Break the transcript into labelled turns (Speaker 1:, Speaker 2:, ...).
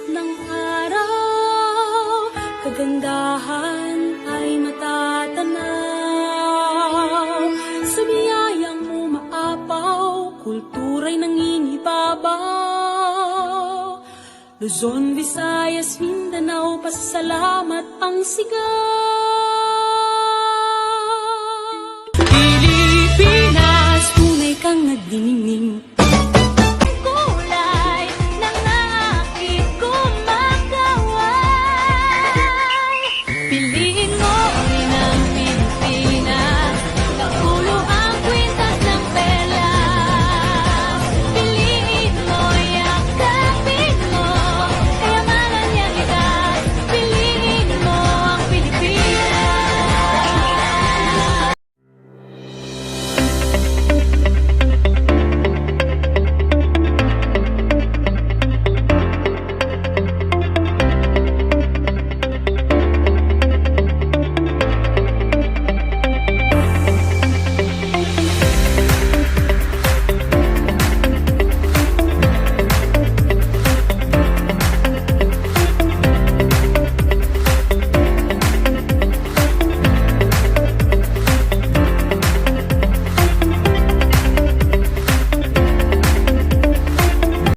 Speaker 1: ng araw, kagandahan ay matatanaw. Sa biyayang umaapaw, kultura'y nangingibabaw. Luzon, Visayas, Mindanao, pasasalamat ang sigaw.